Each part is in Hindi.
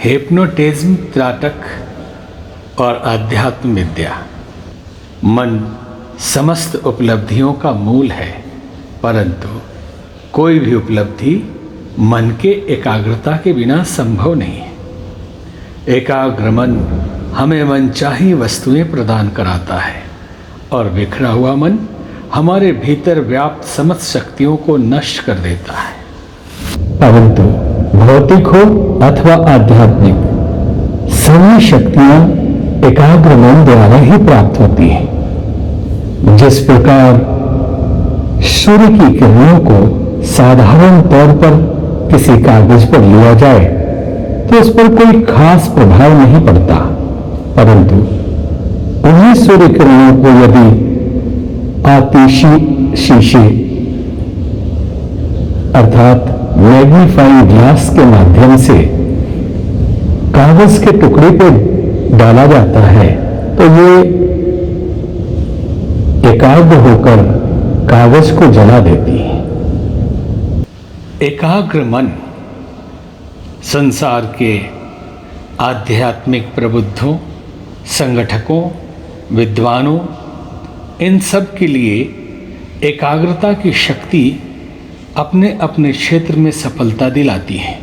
हिप्नोटिज्म, त्राटक और आध्यात्म विद्या। मन समस्त उपलब्धियों का मूल है, परंतु कोई भी उपलब्धि मन के एकाग्रता के बिना संभव नहीं है। एकाग्र मन हमें मनचाही वस्तुएं प्रदान कराता है और बिखरा हुआ मन हमारे भीतर व्याप्त समस्त शक्तियों को नष्ट कर देता है। परंतु भौतिक हो अथवा आध्यात्मिक, सभी शक्तियां एकाग्र मन द्वारा ही प्राप्त होती हैं। जिस प्रकार सूर्य की किरणों को साधारण तौर पर किसी कागज पर लिया जाए तो उस पर कोई खास प्रभाव नहीं पड़ता, परंतु उन्हीं सूर्य किरणों को यदि आतिशी शीशे अर्थात मैग्नीफाइंग ग्लास के माध्यम से कागज के टुकड़े पर डाला जाता है तो ये एकाग्र होकर कागज को जला देती है। एकाग्र मन संसार के आध्यात्मिक प्रबुद्धों, संगठकों, विद्वानों, इन सब के लिए एकाग्रता की शक्ति अपने अपने क्षेत्र में सफलता दिलाती है।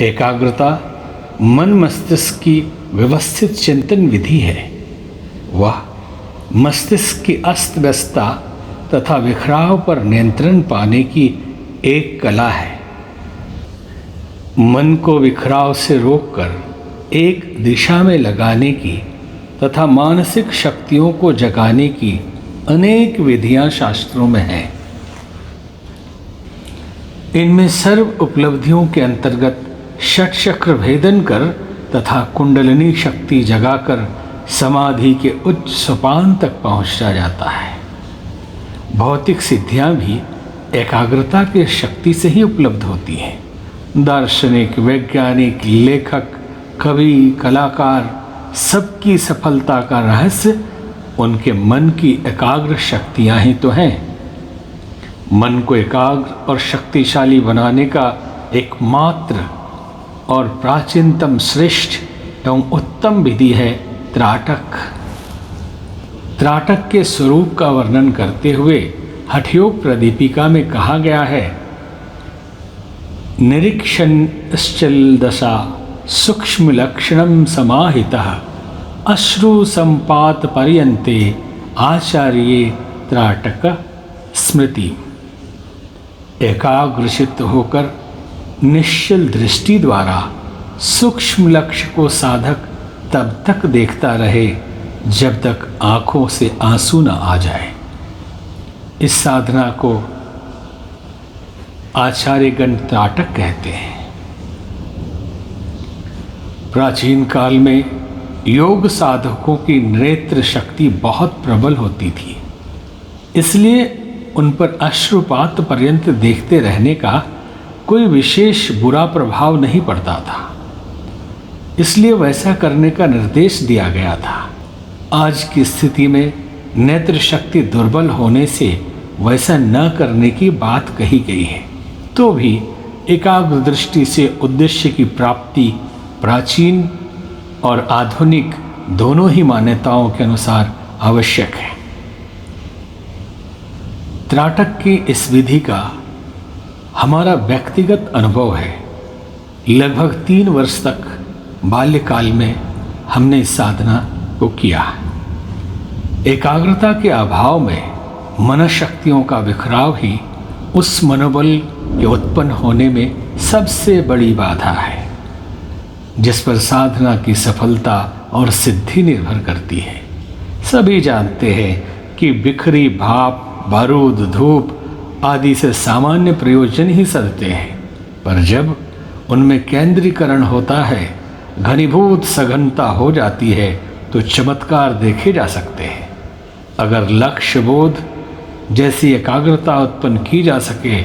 एकाग्रता मन मस्तिष्क की व्यवस्थित चिंतन विधि है। वह मस्तिष्क की अस्त व्यस्तता तथा बिखराव पर नियंत्रण पाने की एक कला है। मन को बिखराव से रोककर एक दिशा में लगाने की तथा मानसिक शक्तियों को जगाने की अनेक विधियां शास्त्रों में हैं। इनमें सर्व उपलब्धियों के अंतर्गत षट चक्र भेदन कर तथा कुंडलिनी शक्ति जगाकर समाधि के उच्च सोपान तक पहुंचा जाता है। भौतिक सिद्धियां भी एकाग्रता की शक्ति से ही उपलब्ध होती हैं। दार्शनिक, वैज्ञानिक, लेखक, कवि, कलाकार सबकी सफलता का रहस्य उनके मन की एकाग्र शक्तियां ही तो हैं। मन को एकाग्र और शक्तिशाली बनाने का एकमात्र और प्राचीनतम, श्रेष्ठ एवं उत्तम विधि है त्राटक। त्राटक के स्वरूप का वर्णन करते हुए हठयोग प्रदीपिका में कहा गया है, निरीक्षण दशा सूक्ष्म लक्षणम समाहितः अश्रु संपात पर्यन्ते आचार्ये त्राटक स्मृति। एकाग्रचित्त होकर निश्चल दृष्टि द्वारा सूक्ष्म लक्ष्य को साधक तब तक देखता रहे जब तक आंखों से आंसू न आ जाए। इस साधना को आचार्यगण त्राटक कहते हैं। प्राचीन काल में योग साधकों की नेत्र शक्ति बहुत प्रबल होती थी, इसलिए उन पर अश्रुपात पर्यंत देखते रहने का कोई विशेष बुरा प्रभाव नहीं पड़ता था, इसलिए वैसा करने का निर्देश दिया गया था। आज की स्थिति में नेत्र शक्ति दुर्बल होने से वैसा न करने की बात कही गई है, तो भी एकाग्र दृष्टि से उद्देश्य की प्राप्ति प्राचीन और आधुनिक दोनों ही मान्यताओं के अनुसार आवश्यक है। त्राटक की इस विधि का हमारा व्यक्तिगत अनुभव है। लगभग 3 वर्ष तक बाल्यकाल में हमने इस साधना को किया। एकाग्रता के अभाव में मनोशक्तियों का बिखराव ही उस मनोबल के उत्पन्न होने में सबसे बड़ी बाधा है, जिस पर साधना की सफलता और सिद्धि निर्भर करती है। सभी जानते हैं कि बिखरी भाप, बारूद, धूप आदि से सामान्य प्रयोजन ही सधते हैं, पर जब उनमें केंद्रीकरण होता है, घनीभूत सघनता हो जाती है, तो चमत्कार देखे जा सकते हैं। अगर लक्ष्य बोध जैसी एकाग्रता उत्पन्न की जा सके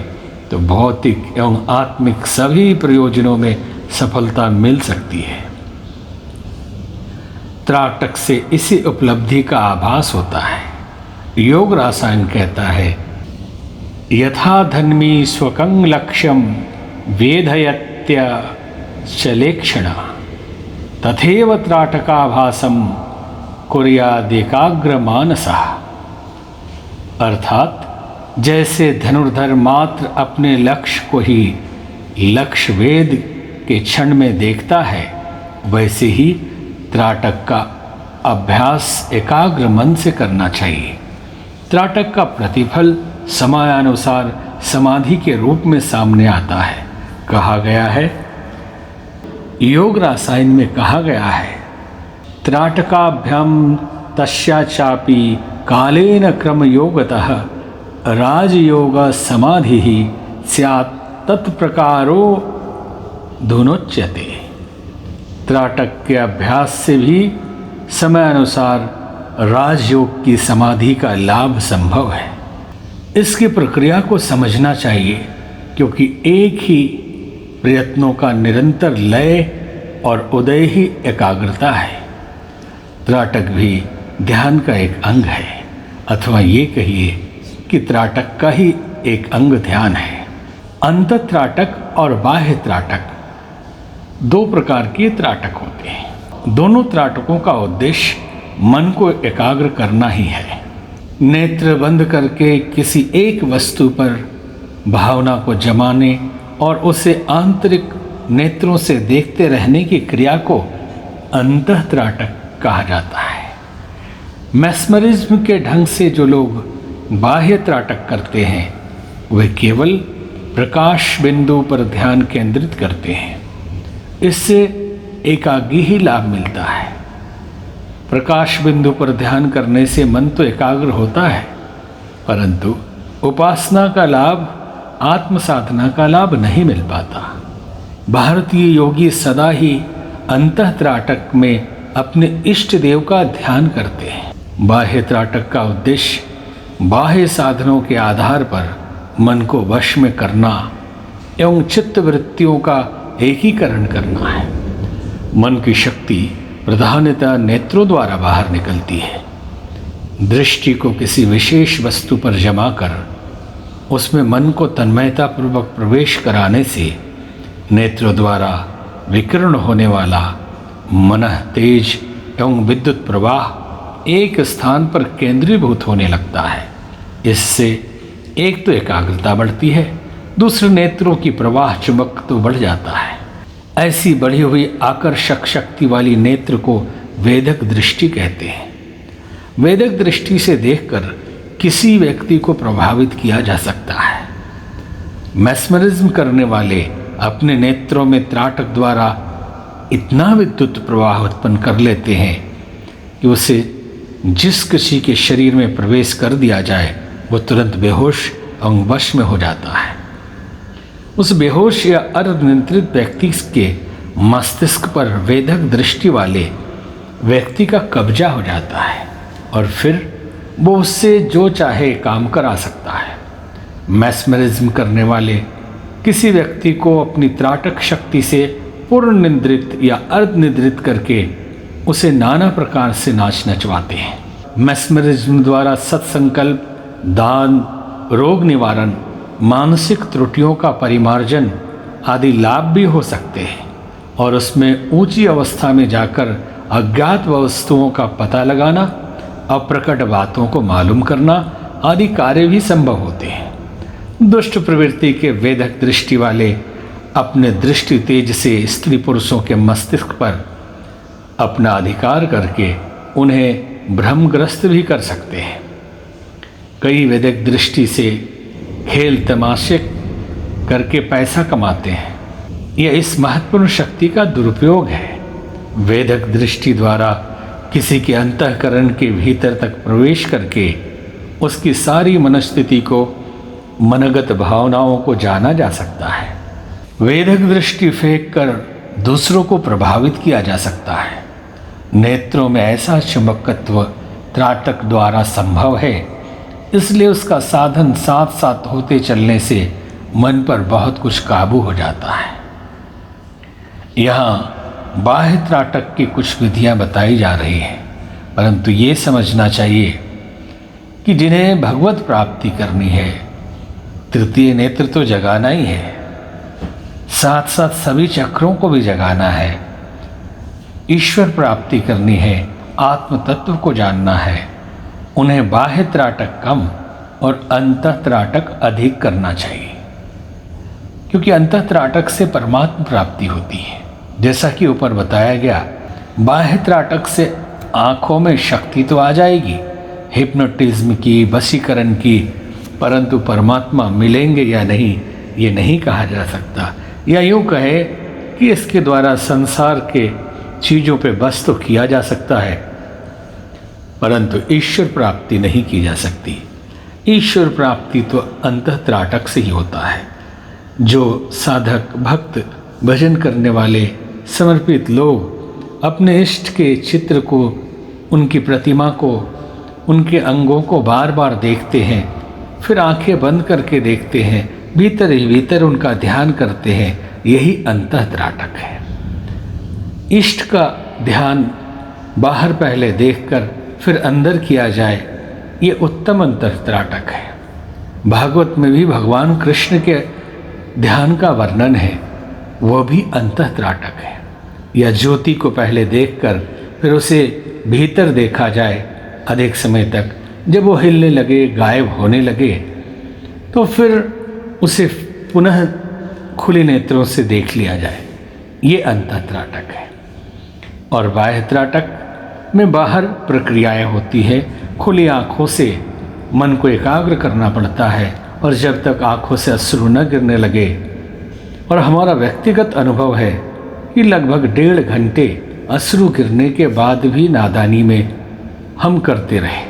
तो भौतिक एवं आत्मिक सभी प्रयोजनों में सफलता मिल सकती है। त्राटक से इसी उपलब्धि का आभास होता है। योग रसायन कहता है, यथा धन्मी स्वकं लक्ष्यम वेधयत्य चलेक्षणा। तथैव त्राटकाभासम कुर्यादेकाग्र मानसः। अर्थात जैसे धनुर्धर मात्र अपने लक्ष्य को ही लक्ष्य वेद के क्षण में देखता है, वैसे ही त्राटक का अभ्यास एकाग्र मन से करना चाहिए। त्राटक का प्रतिफल समयानुसार समाधि के रूप में सामने आता है। कहा गया है, योग रसायन में कहा गया है, त्राटकाभ्याम तस्याचापि कालेन क्रम योगतः राजयोग समाधि ही स्यात् तत्प्रकारो धुनोच्यते। त्राटक के अभ्यास से भी समयानुसार राजयोग की समाधि का लाभ संभव है। इसकी प्रक्रिया को समझना चाहिए, क्योंकि एक ही प्रयत्नों का निरंतर लय और उदय ही एकाग्रता है। त्राटक भी ध्यान का एक अंग है, अथवा ये कहिए कि त्राटक का ही एक अंग ध्यान है। अंतःत्राटक और बाह्य त्राटक दो प्रकार के त्राटक होते हैं। दोनों त्राटकों का उद्देश्य मन को एकाग्र करना ही है। नेत्र बंद करके किसी एक वस्तु पर भावना को जमाने और उसे आंतरिक नेत्रों से देखते रहने की क्रिया को अंतःत्राटक कहा जाता है। मैस्मरिज्म के ढंग से जो लोग बाह्य त्राटक करते हैं, वे केवल प्रकाश बिंदु पर ध्यान केंद्रित करते हैं। इससे एकाग्री ही लाभ मिलता है। प्रकाश बिंदु पर ध्यान करने से मन तो एकाग्र होता है, परंतु उपासना का लाभ, आत्म साधना का लाभ नहीं मिल पाता। भारतीय योगी सदा ही अंतःत्राटक में अपने इष्ट देव का ध्यान करते हैं। बाह्य त्राटक का उद्देश्य बाह्य साधनों के आधार पर मन को वश में करना एवं चित्त वृत्तियों का एकीकरण करना है। मन की शक्ति प्रधानतः नेत्रों द्वारा बाहर निकलती है। दृष्टि को किसी विशेष वस्तु पर जमा कर उसमें मन को तन्मयतापूर्वक प्रवेश कराने से नेत्रों द्वारा विकिरण होने वाला मनः तेज एवं विद्युत प्रवाह एक स्थान पर केंद्रीभूत होने लगता है। इससे एक तो एकाग्रता बढ़ती है, दूसरे नेत्रों की प्रवाह चुंबक तो बढ़ जाता है। ऐसी बढ़ी हुई आकर्षक शक्ति वाली नेत्र को वेदक दृष्टि कहते हैं। वेदक दृष्टि से देखकर किसी व्यक्ति को प्रभावित किया जा सकता है। मैस्मरिज्म करने वाले अपने नेत्रों में त्राटक द्वारा इतना विद्युत प्रवाह उत्पन्न कर लेते हैं कि उसे जिस किसी के शरीर में प्रवेश कर दिया जाए वो तुरंत बेहोश और वश में हो जाता है। उस बेहोश या अर्धनियंत्रित व्यक्ति के मस्तिष्क पर वेदक दृष्टि वाले व्यक्ति का कब्जा हो जाता है और फिर वो उससे जो चाहे काम करा सकता है। मैस्मरिज्म करने वाले किसी व्यक्ति को अपनी त्राटक शक्ति से पूर्ण निद्रित या अर्धनिद्रित करके उसे नाना प्रकार से नाच नचवाते हैं। मैस्मरिज्म द्वारा सत्संकल्प, दान, रोग निवारण, मानसिक त्रुटियों का परिमार्जन आदि लाभ भी हो सकते हैं और उसमें ऊंची अवस्था में जाकर अज्ञात वस्तुओं का पता लगाना, अप्रकट बातों को मालूम करना आदि कार्य भी संभव होते हैं। दुष्ट प्रवृत्ति के वेदक दृष्टि वाले अपने दृष्टि तेज से स्त्री पुरुषों के मस्तिष्क पर अपना अधिकार करके उन्हें भ्रमग्रस्त भी कर सकते हैं। कई वेदक दृष्टि से खेल तमाशे करके पैसा कमाते हैं। यह इस महत्वपूर्ण शक्ति का दुरुपयोग है। वेदक दृष्टि द्वारा किसी के अंतःकरण के भीतर तक प्रवेश करके उसकी सारी मनस्थिति को, मनगत भावनाओं को जाना जा सकता है। वेदक दृष्टि फेंक कर दूसरों को प्रभावित किया जा सकता है। नेत्रों में ऐसा चुंबकत्व त्राटक द्वारा संभव है, इसलिए उसका साधन साथ साथ होते चलने से मन पर बहुत कुछ काबू हो जाता है। यहाँ बाह्य त्राटक की कुछ विधियाँ बताई जा रही हैं, परंतु ये समझना चाहिए कि जिन्हें भगवत प्राप्ति करनी है, तृतीय नेत्र तो जगाना ही है, साथ साथ सभी चक्रों को भी जगाना है। ईश्वर प्राप्ति करनी है, आत्म तत्व को जानना है, उन्हें बाह्य त्राटक कम और अंतः त्राटक अधिक करना चाहिए, क्योंकि अंतः त्राटक से परमात्मा प्राप्ति होती है। जैसा कि ऊपर बताया गया, बाह्य त्राटक से आँखों में शक्ति तो आ जाएगी हिप्नोटिज्म की, वशीकरण की, परंतु परमात्मा मिलेंगे या नहीं ये नहीं कहा जा सकता। या यूँ कहे कि इसके द्वारा संसार के चीज़ों पे बस तो किया जा सकता है, परंतु ईश्वर प्राप्ति नहीं की जा सकती। ईश्वर प्राप्ति तो अंतः त्राटक से ही होता है। जो साधक, भक्त, भजन करने वाले, समर्पित लोग अपने इष्ट के चित्र को, उनकी प्रतिमा को, उनके अंगों को बार बार देखते हैं, फिर आंखें बंद करके देखते हैं, भीतर ही भीतर उनका ध्यान करते हैं, यही अंतः त्राटक है। इष्ट का ध्यान बाहर पहले देखकर फिर अंदर किया जाए, ये उत्तम अंतः त्राटक है। भागवत में भी भगवान कृष्ण के ध्यान का वर्णन है, वह भी अंतः त्राटक है। या ज्योति को पहले देखकर फिर उसे भीतर देखा जाए अधिक समय तक, जब वो हिलने लगे, गायब होने लगे, तो फिर उसे पुनः खुले नेत्रों से देख लिया जाए, ये अंतः त्राटक है। और बाह्य त्राटक में बाहर प्रक्रियाएं होती है, खुली आँखों से मन को एकाग्र करना पड़ता है, और जब तक आँखों से अश्रु न गिरने लगे, और हमारा व्यक्तिगत अनुभव है कि लगभग 1.5 घंटे अश्रु गिरने के बाद भी नादानी में हम करते रहे,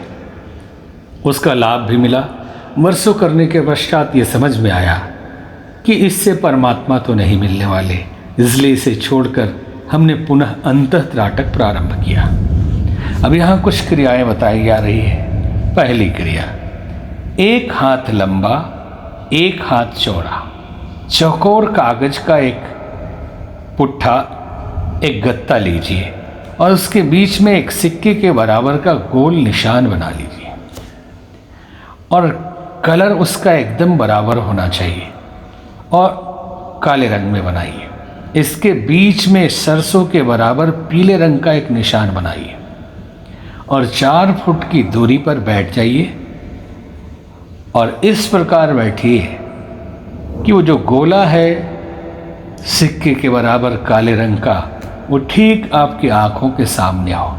उसका लाभ भी मिला। वर्षों करने के पश्चात ये समझ में आया कि इससे परमात्मा तो नहीं मिलने वाले, इसलिए इसे छोड़कर हमने पुनः अंतः त्राटक प्रारंभ किया। अब यहाँ कुछ क्रियाएं बताई जा रही है। पहली क्रिया, 1 हाथ लंबा 1 हाथ चौड़ा चौकोर कागज का एक पुट्ठा, एक गत्ता लीजिए और उसके बीच में एक सिक्के के बराबर का गोल निशान बना लीजिए, और कलर उसका एकदम बराबर होना चाहिए और काले रंग में बनाइए। इसके बीच में सरसों के बराबर पीले रंग का एक निशान बनाइए और 4 फुट की दूरी पर बैठ जाइए, और इस प्रकार बैठिए कि वो जो गोला है सिक्के के बराबर काले रंग का, वो ठीक आपकी आंखों के सामने हो।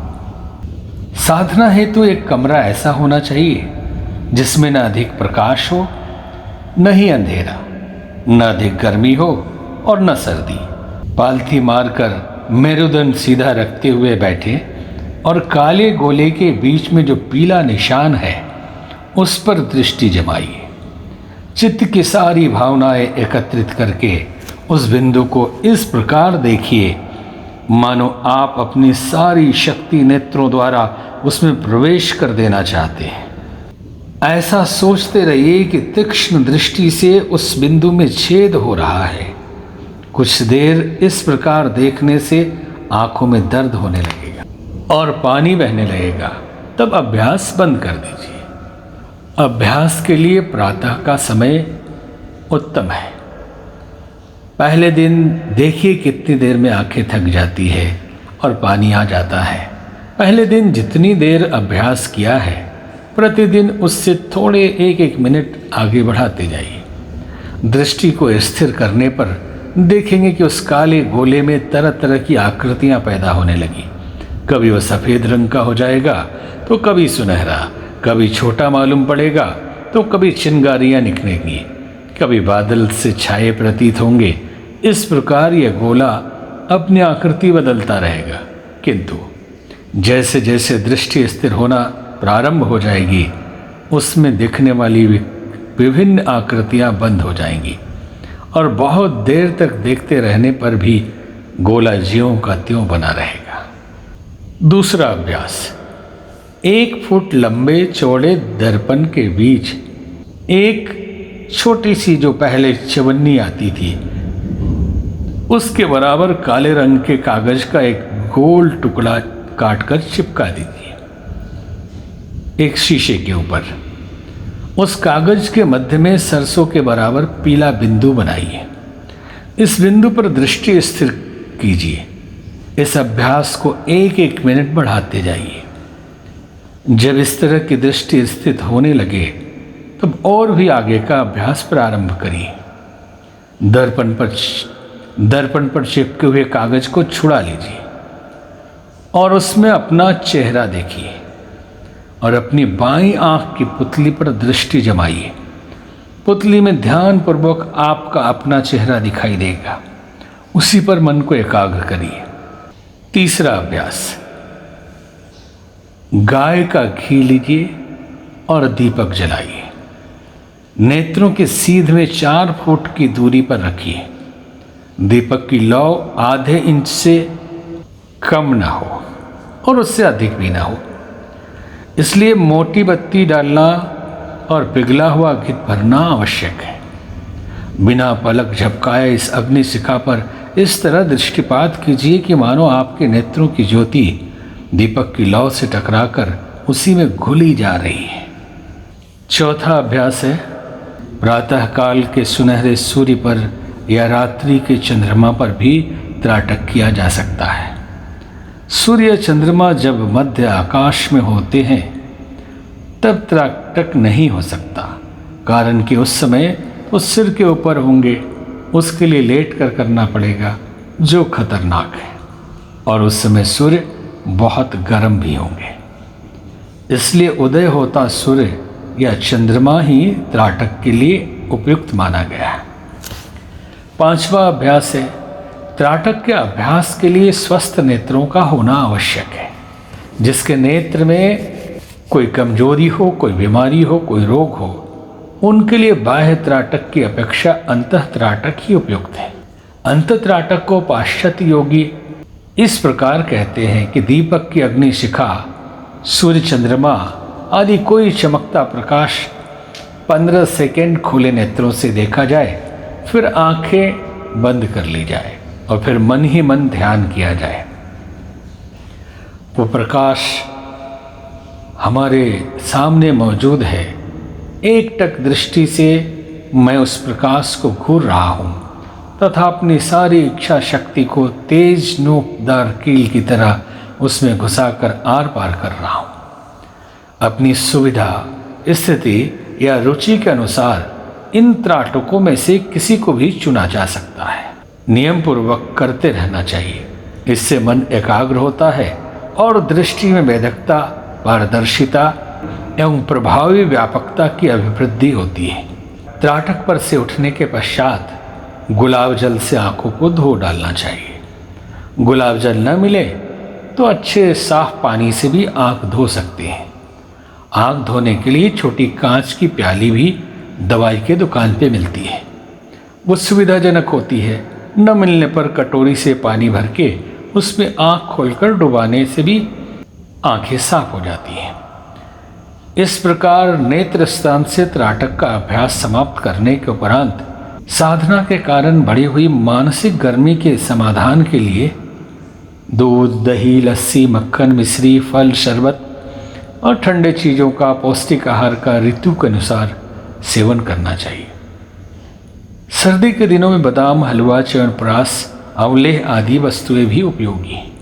साधना हेतु एक कमरा ऐसा होना चाहिए जिसमें न अधिक प्रकाश हो, न ही अंधेरा, न अधिक गर्मी हो और न सर्दी। पालथी मारकर मेरुदंड सीधा रखते हुए बैठे और काले गोले के बीच में जो पीला निशान है उस पर दृष्टि जमाइए। चित्त की सारी भावनाएं एकत्रित करके उस बिंदु को इस प्रकार देखिए मानो आप अपनी सारी शक्ति नेत्रों द्वारा उसमें प्रवेश कर देना चाहते हैं। ऐसा सोचते रहिए कि तीक्ष्ण दृष्टि से उस बिंदु में छेद हो रहा है। कुछ देर इस प्रकार देखने से आंखों में दर्द होने लगेगा और पानी बहने लगेगा, तब अभ्यास बंद कर दीजिए। अभ्यास के लिए प्रातः का समय उत्तम है। पहले दिन देखिए कितनी देर में आंखें थक जाती है और पानी आ जाता है। पहले दिन जितनी देर अभ्यास किया है प्रतिदिन उससे थोड़े 1-1 मिनट आगे बढ़ाते जाइए। दृष्टि को स्थिर करने पर देखेंगे कि उस काले गोले में तरह तरह की आकृतियां पैदा होने लगी। कभी वह सफ़ेद रंग का हो जाएगा तो कभी सुनहरा, कभी छोटा मालूम पड़ेगा तो कभी चिंगारियां निकलेंगी, कभी बादल से छाए प्रतीत होंगे। इस प्रकार यह गोला अपनी आकृति बदलता रहेगा, किंतु जैसे जैसे दृष्टि स्थिर होना प्रारंभ हो जाएगी उसमें दिखने वाली विभिन्न आकृतियां बंद हो जाएंगी और बहुत देर तक देखते रहने पर भी गोला ज्यों का त्यों बना रहेगा। दूसरा अभ्यास, 1 फुट लंबे चौड़े दर्पण के बीच एक छोटी सी जो पहले चवन्नी आती थी उसके बराबर काले रंग के कागज का एक गोल टुकड़ा काटकर चिपका दीजिए एक शीशे के ऊपर। उस कागज के मध्य में सरसों के बराबर पीला बिंदु बनाइए। इस बिंदु पर दृष्टि स्थिर कीजिए। इस अभ्यास को 1-1 मिनट बढ़ाते जाइए। जब इस तरह की दृष्टि स्थित होने लगे तब और भी आगे का अभ्यास प्रारंभ करिए। दर्पण पर चिपके हुए कागज को छुड़ा लीजिए और उसमें अपना चेहरा देखिए और अपनी बाईं आंख की पुतली पर दृष्टि जमाइए। पुतली में ध्यानपूर्वक आपका अपना चेहरा दिखाई देगा, उसी पर मन को एकाग्र करिए। तीसरा अभ्यास, गाय का घी लीजिए और दीपक जलाइए। नेत्रों के सीध में 4 फुट की दूरी पर रखिए। दीपक की लौ आधे इंच से कम ना हो और उससे अधिक भी ना हो, इसलिए मोटी बत्ती डालना और पिघला हुआ घी भरना आवश्यक है। बिना पलक झपकाए इस अग्नि शिखा पर इस तरह दृष्टिपात कीजिए कि मानो आपके नेत्रों की ज्योति दीपक की लौ से टकराकर उसी में घुली जा रही है। चौथा अभ्यास है, प्रातःकाल के सुनहरे सूर्य पर या रात्रि के चंद्रमा पर भी त्राटक किया जा सकता है। सूर्य चंद्रमा जब मध्य आकाश में होते हैं तब त्राटक नहीं हो सकता, कारण कि उस समय वो सिर के ऊपर होंगे। उसके लिए लेट कर करना पड़ेगा, जो खतरनाक है, और उस समय सूर्य बहुत गर्म भी होंगे। इसलिए उदय होता सूर्य या चंद्रमा ही त्राटक के लिए उपयुक्त माना गया है। 5वां अभ्यास है, त्राटक के अभ्यास के लिए स्वस्थ नेत्रों का होना आवश्यक है। जिसके नेत्र में कोई कमजोरी हो, कोई बीमारी हो, कोई रोग हो, उनके लिए बाह्य त्राटक की अपेक्षा अंतः त्राटक ही उपयुक्त है। अंतः त्राटक को पाश्चात्य योगी इस प्रकार कहते हैं कि दीपक की अग्नि शिखा, सूर्य, चंद्रमा आदि कोई चमकता प्रकाश 15 सेकेंड खुले नेत्रों से देखा जाए, फिर आंखें बंद कर ली जाए और फिर मन ही मन ध्यान किया जाए। वो प्रकाश हमारे सामने मौजूद है। एकटक दृष्टि से मैं उस प्रकाश को घूर रहा हूँ तथा अपनी सारी इच्छा शक्ति को तेज नोकदार कील की तरह उसमें घुसाकर आर पार कर रहा हूँ। अपनी सुविधा, स्थिति या रुचि के अनुसार इन त्राटकों में से किसी को भी चुना जा सकता है। नियम पूर्वक करते रहना चाहिए। इससे मन एकाग्र होता है और दृष्टि में वेधकता, पारदर्शिता एवं प्रभावी व्यापकता की अभिवृद्धि होती है। त्राटक पर से उठने के पश्चात गुलाब जल से आंखों को धो डालना चाहिए। गुलाब जल न मिले तो अच्छे साफ पानी से भी आंख धो सकते हैं। आंख धोने के लिए छोटी कांच की प्याली भी दवाई के दुकान पे मिलती है। वो सुविधाजनक होती है। न मिलने पर कटोरी से पानी भर के उसमें आंख खोलकर डुबाने से भी आंखें साफ हो जाती हैं। इस प्रकार नेत्र स्थान से त्राटक का अभ्यास समाप्त करने के उपरांत साधना के कारण बढ़ी हुई मानसिक गर्मी के समाधान के लिए दूध, दही, लस्सी, मक्खन, मिश्री, फल, शरबत और ठंडे चीज़ों का पौष्टिक आहार का ऋतु के अनुसार सेवन करना चाहिए। सर्दी के दिनों में बादाम, हलवा, च्यवनप्राश, अवलेह आदि वस्तुएं भी उपयोगी हैं।